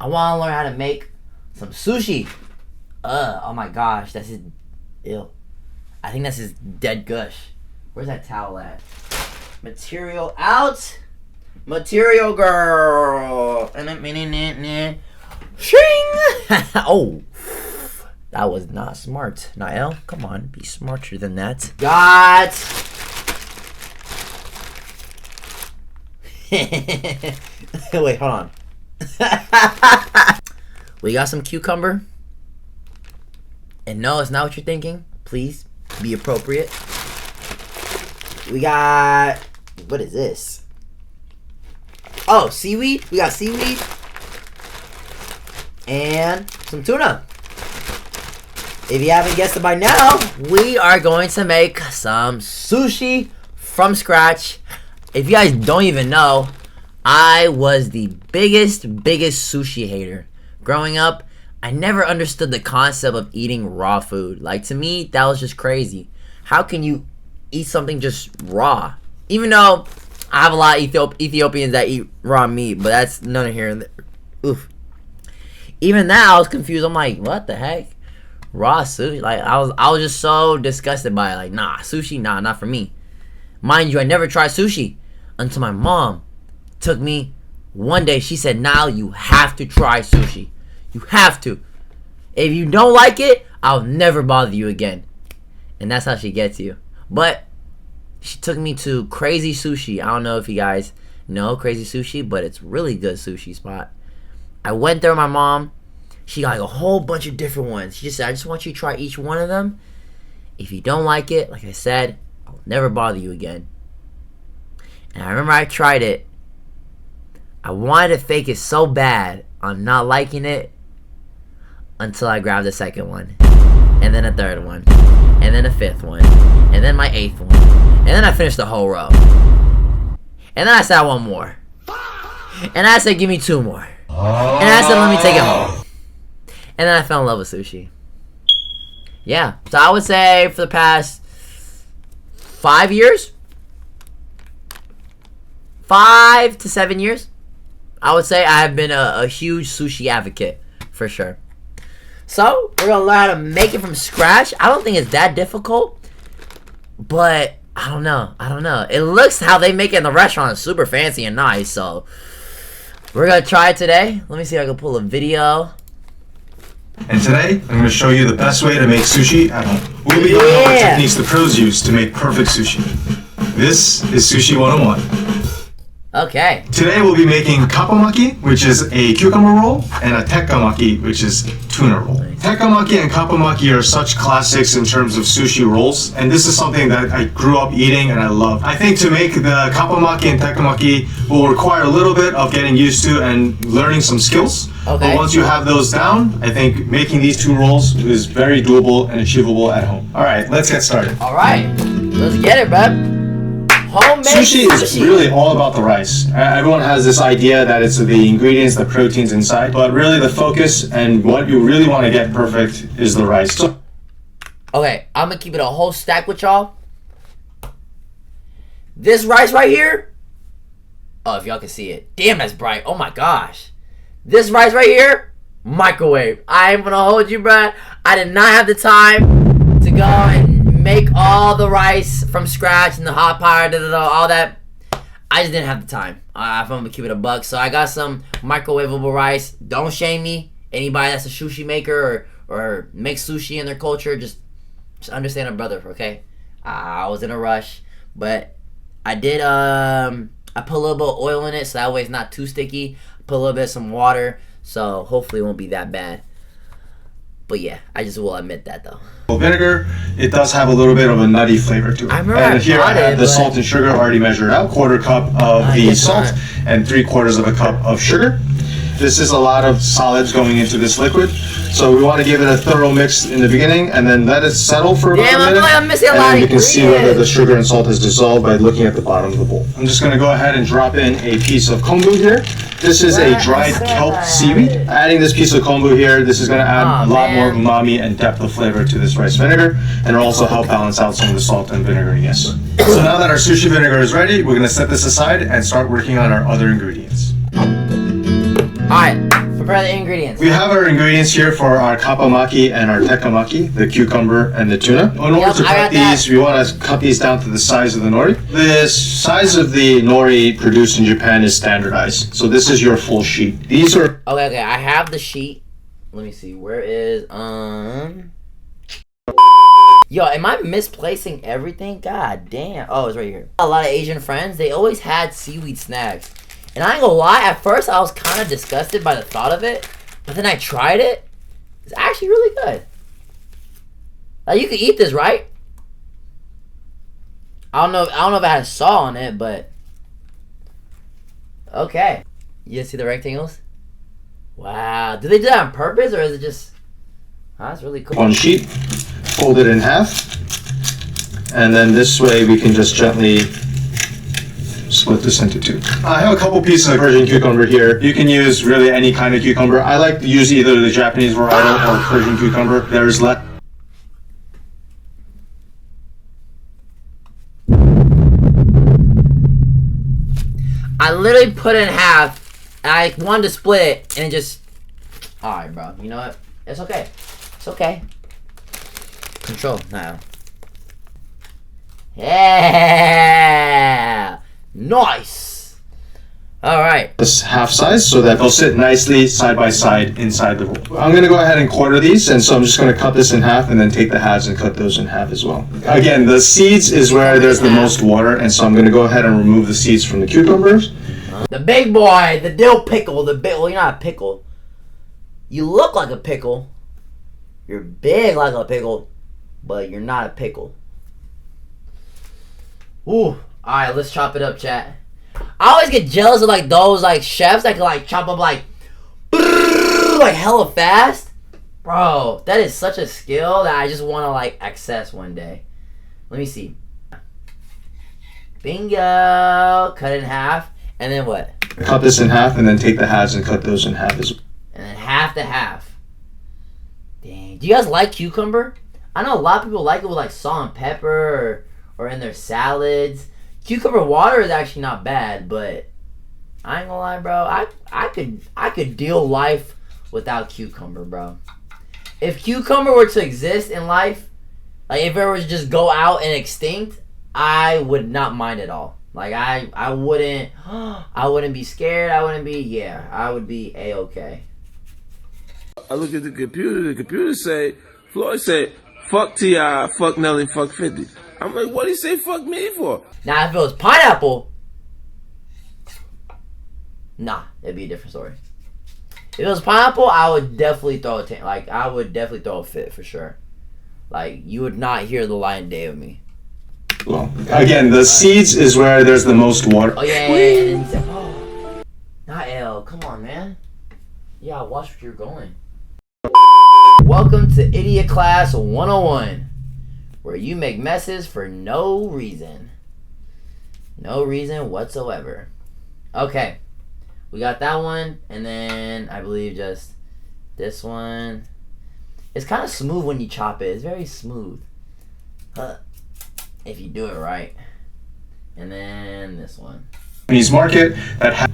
I want to learn how to make some sushi. Oh my gosh, that's his. Ew. I think that's his dead gush. Where's that towel at? Material out. Material girl. Shing! Oh. That was not smart. Naiel, come on. Be smarter than that. Got. Wait, hold on. We got some cucumber. And no, it's not what you're thinking. Please be appropriate. We got, what is this? Oh, seaweed. We got seaweed. And some tuna. If you haven't guessed it by now, we are going to make some sushi from scratch. If you guys don't even know, I was the biggest sushi hater. Growing up, I never understood the concept of eating raw food. Like, to me, that was just crazy. How can you eat something just raw? Even though I have a lot of Ethiopians that eat raw meat, but that's none of here and there. Oof. Even that, I was confused. I'm like, what the heck? Raw sushi? Like, I was just so disgusted by it. Like, nah, sushi, nah, not for me. Mind you, I never tried sushi until my mom took me one day. She said, Naiel, you have to try sushi. You have to. If you don't like it, I'll never bother you again. And that's how she gets you. But she took me to Crazy Sushi. I don't know if you guys know Crazy Sushi, but it's really good sushi spot. I went there with my mom. She got like a whole bunch of different ones. She just said, I just want you to try each one of them. If you don't like it, like I said, I'll never bother you again. And I remember I tried it. I wanted to fake it so bad on not liking it until I grabbed the second one. And then a third one. And then a fifth one. And then my eighth one. And then I finished the whole row. And then I said, I want more. And I said, give me two more. And I said, let me take it home. And then I fell in love with sushi. Yeah. So I would say for the past 5 years, 5 to 7 years, I would say I have been a huge sushi advocate, for sure. So, we're going to learn how to make it from scratch. I don't think it's that difficult, but I don't know. It looks how they make it in the restaurant is super fancy and nice, so we're going to try it today. Let me see if I can pull a video. And today, I'm going to show you the best way to make sushi at home. We'll be going over techniques the pros use to make perfect sushi. This is Sushi 101. Okay. Today we'll be making kappamaki, which is a cucumber roll, and a tekkamaki, which is tuna roll. Tekkamaki and kappamaki are such classics in terms of sushi rolls, and this is something that I grew up eating and I love. I think to make the kappamaki and tekkamaki will require a little bit of getting used to and learning some skills. Okay. But once you have those down, I think making these two rolls is very doable and achievable at home. Alright, let's get started. Alright, let's get it, bud. Homemade sushi is really all about the rice. Everyone has this idea that it's the ingredients, the proteins inside, but really the focus and what you really want to get perfect is the rice. Okay, I'm gonna keep it a whole stack with y'all. This rice right here. Oh, if y'all can see it. Damn, that's bright. Oh my gosh. This rice right here, microwave. I ain't gonna hold you, bruh. I did not have the time to go and make all the rice from scratch and the hot pot, all that. I just didn't have the time. I'm gonna keep it a buck. So I got some microwavable rice. Don't shame me. Anybody that's a sushi maker or makes sushi in their culture, just understand a brother, okay? I was in a rush, but I did. I put a little bit of oil in it, so that way it's not too sticky. Put a little bit of some water, so hopefully it won't be that bad. But yeah, I just will admit that though. Vinegar, it does have a little bit of a nutty flavor to it. And here I have the salt and sugar already measured out. 1/4 cup of the salt and 3/4 of a cup of sugar. This is a lot of solids going into this liquid, so we want to give it a thorough mix in the beginning and then let it settle for about a minute. I'm missing a lot and then you can see whether the sugar and salt has dissolved by looking at the bottom of the bowl. I'm just going to go ahead and drop in a piece of kombu here. This is a dried kelp seaweed. Adding this piece of kombu here, this is going to add a lot more umami and depth of flavor to this rice vinegar, and it'll also help balance out some of the salt and vinegariness. So now that our sushi vinegar is ready, we're going to set this aside and start working on our other ingredients. Alright, from prepare the ingredients. We have our ingredients here for our kappamaki and our tekkamaki, the cucumber and the tuna. In order to cut these, we want to cut these down to the size of the nori. The size of the nori produced in Japan is standardized. So this is your full sheet. These are... Okay, I have the sheet. Let me see. Where is, Yo, am I misplacing everything? God damn. Oh, it's right here. A lot of Asian friends, they always had seaweed snacks. And I ain't gonna lie, at first I was kind of disgusted by the thought of it. But then I tried it. It's actually really good. Like, you can eat this, right? I don't know if it has saw on it, but... Okay. You see the rectangles? Wow. Do they do that on purpose, or is it just... Oh, that's really cool. One sheet. Fold it in half, and then this way we can just gently split this into two. I have a couple pieces of Persian cucumber here. You can use really any kind of cucumber. I like to use either the Japanese variety or Persian cucumber. There's less. I literally put it in half, and I wanted to split it, and it just... Alright, bro. You know what? It's okay. It's okay. Control now. Yeah, nice. All right. This half size so that they'll sit nicely side by side inside the roll. I'm gonna go ahead and quarter these, and so I'm just gonna cut this in half and then take the halves and cut those in half as well. Again, the seeds is where there's the most water, and so I'm gonna go ahead and remove the seeds from the cucumbers. The big boy, the dill pickle, well, you're not a pickle. You look like a pickle. You're big like a pickle. But you're not a pickle. Ooh. Alright, let's chop it up, chat. I always get jealous of like those like chefs that can like chop up like hella fast. Bro, that is such a skill that I just want to like access one day. Let me see. Bingo. Cut it in half. And then what? Cut this in half and then take the halves and cut those in half as well. And then half to half. Dang. Do you guys like cucumber? I know a lot of people like it with like salt and pepper or in their salads. Cucumber water is actually not bad, but I ain't gonna lie, bro. I could deal life without cucumber, bro. If cucumber were to exist in life, like if it were to just go out and extinct, I would not mind at all. Like I wouldn't be scared. I would be A-okay. I look at the computer say, Floyd said, fuck T.I., fuck Nelly, fuck 50. I'm like, what do you say fuck me for? Now, if it was pineapple, nah, it'd be a different story. If it was pineapple, I would definitely throw a fit for sure. Like, you would not hear the light and day of me. Well, again, the seeds is where there's the most water. Oh, yeah. And then he said, oh, Naiel, come on, man. Yeah, watch where you're going. Welcome to Idiot Class 101, where you make messes for no reason. No reason whatsoever. Okay, we got that one, and then I believe just this one. It's kind of smooth when you chop it. It's very smooth. If you do it right. And then this one. Japanese market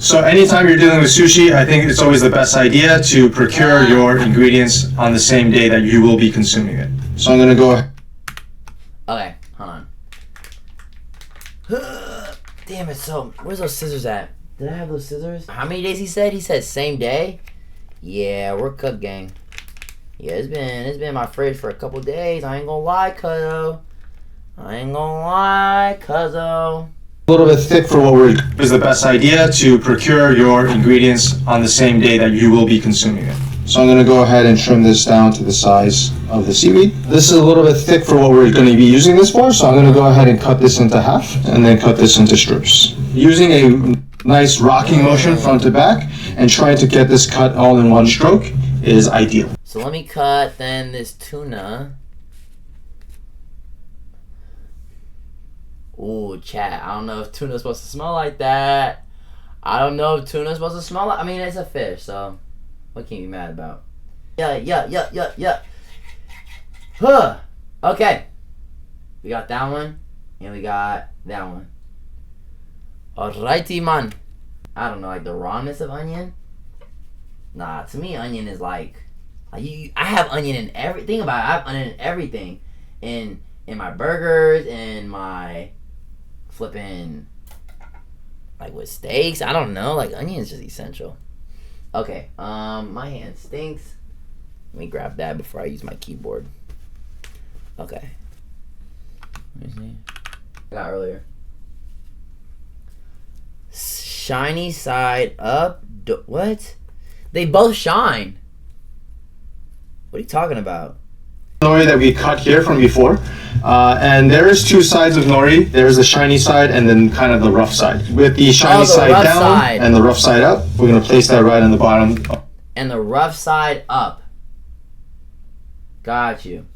so anytime you're dealing with sushi, I think it's always the best idea to procure your ingredients on the same day that you will be consuming it. So I'm gonna go. Okay, hold on. Damn it! So where's those scissors at? Did I have those scissors? How many days he said? He said same day. Yeah, we're cooked, gang. Yeah, it's been in my fridge for a couple days. I ain't gonna lie, cuzzo. A little bit thick for what we're is the best idea to procure your ingredients on the same day that you will be consuming it. So I'm going to go ahead and trim this down to the size of the seaweed. This is a little bit thick for what we're going to be using this for, so I'm going to go ahead and cut this into half and then cut this into strips. Using a nice rocking motion front to back and trying to get this cut all in one stroke is ideal. So let me cut then this tuna. Ooh, chat. I don't know if tuna's supposed to smell like that. I don't know if tuna's supposed to smell like... I mean, it's a fish, so... What can you be mad about? Yeah. Huh. Okay. We got that one. And we got that one. Alrighty, man. I don't know, like the rawness of onion. Nah, to me, onion is like I have onion in everything about it. I have onion in everything, in my burgers, in my flipping like with steaks. I don't know. Like onion is just essential. Okay. My hand stinks. Let me grab that before I use my keyboard. Okay. Let me see. I got earlier. Shiny side up. What? They both shine. What are you talking about? Nori that we cut here from before. And there is two sides of nori. There's the shiny side and then kind of the rough side. With the shiny side down and the rough side up, we're going to place that right on the bottom. And the rough side up. Got you.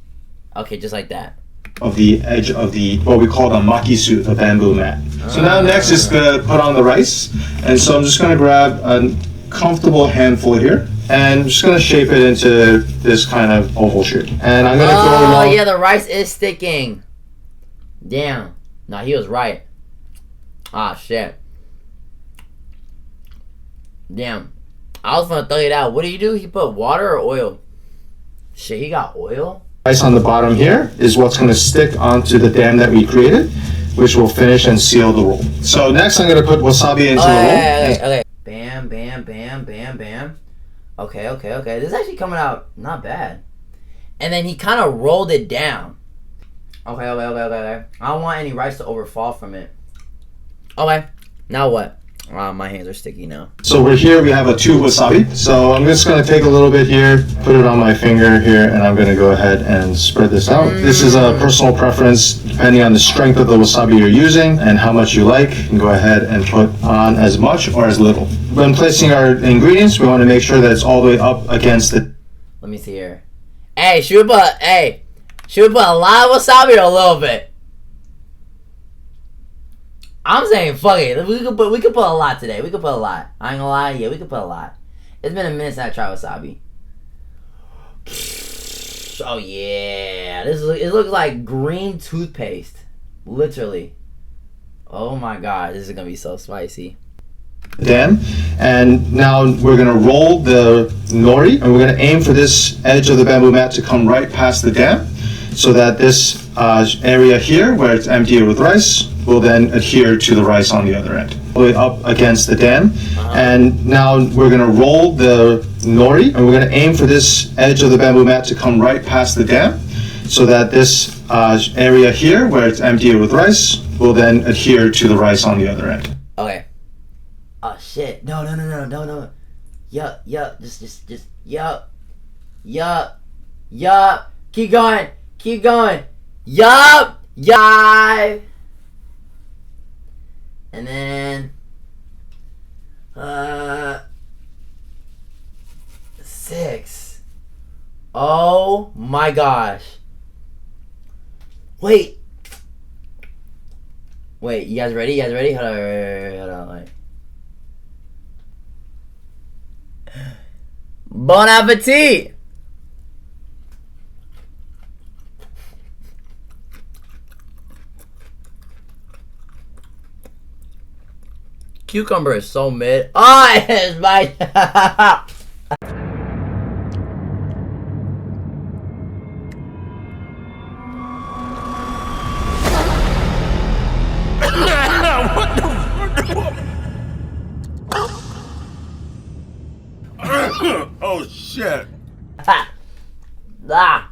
Okay, just like that. Of the edge of the, what we call the makisu, the bamboo mat. So now next is to put on the rice. And so I'm just going to grab a comfortable handful here. And I'm just going to shape it into this kind of oval shape. And I'm going to go along. Oh, yeah, the rice is sticking. Damn. Nah, he was right. Ah, shit. Damn. I was going to throw it out. What do you do? He put water or oil? Shit, he got oil? Rice on the bottom here is what's going to stick onto the dam that we created, which will finish and seal the roll. So next I'm going to put wasabi into the roll. Okay. Bam, bam, bam, bam, bam. Okay. This is actually coming out not bad. And then he kind of rolled it down. Okay. I don't want any rice to overfall from it. Okay. Now what? My hands are sticky now. So we're here, we have a tube wasabi. So I'm just going to take a little bit here, put it on my finger here, and I'm going to go ahead and spread this out. This is a personal preference depending on the strength of the wasabi you're using and how much you like. You can go ahead and put on as much or as little. When placing our ingredients, we want to make sure that it's all the way up against the... Let me see here. Hey, should we put a lot of wasabi or a little bit? I'm saying fuck it. We could put a lot today. We could put a lot. I ain't gonna lie. Yeah, we could put a lot. It's been a minute since I tried wasabi. Oh yeah, it looks like green toothpaste. Literally. Oh my god, this is gonna be so spicy. Dam, and now we're gonna roll the nori, and we're gonna aim for this edge of the bamboo mat to come right past the dam, so that this area here where it's empty with rice will then adhere to the rice on the other end. All the way up against the dam. And now we're going to roll the nori, and we're going to aim for this edge of the bamboo mat to come right past the dam, so that this area here where it's empty with rice will then adhere to the rice on the other end. Okay. Oh shit. No. Yup. Just yup. Keep going. Yup. And then 6. Oh my gosh. Wait, you guys ready? Hold on, wait. Bon appetit! Cucumber is so mid. Oh, it's my... Oh shit. That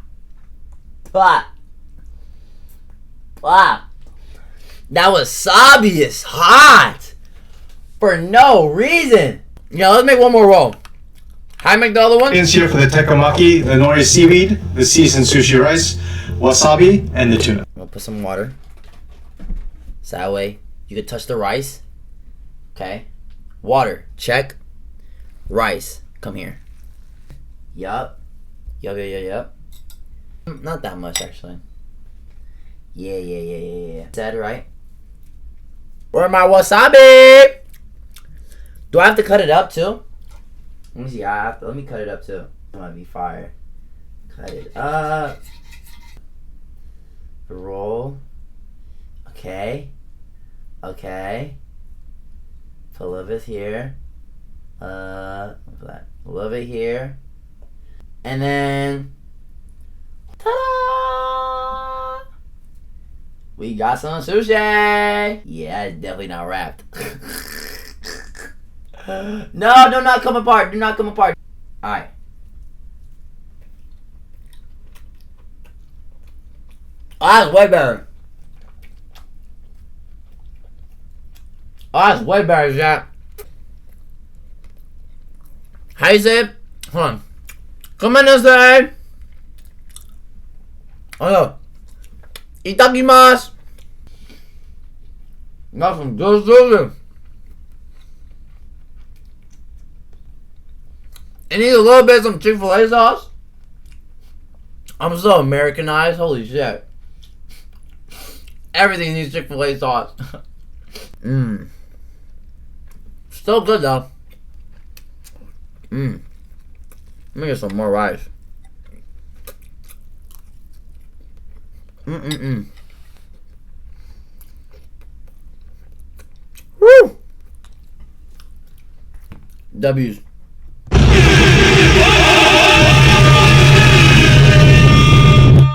wasabi is hot for no reason. Yeah, let's make one more roll. How I make the other one? Ingredients here for the tekkemaki, the nori seaweed, the seasoned sushi rice, wasabi, and the tuna. I'm gonna put some water. So that way you can touch the rice. Okay. Water, check. Rice, come here. Yup. Not that much actually. Yeah. Said right. Where my wasabi? Do I have to cut it up too? Let me see. Let me cut it up too. That might be fire. Cut it up. Roll. Okay. Put a little bit here. What's that? A little bit here. And then, ta-da! We got some sushi! Yeah, it's definitely not wrapped. No, do not come apart. Do not come apart. Alright. Oh, that's way better. Oh, that's way better, Jack. How you say it? Hold on. Come on, inside. Oh no. Itakimasu. Got some good sushi. It needs a little bit of some Chick-fil-A sauce. I'm so Americanized. Holy shit. Everything needs Chick-fil-A sauce. Mmm. Still good though. Mmm. Let me get some more rice. Mmm. Woo! W's.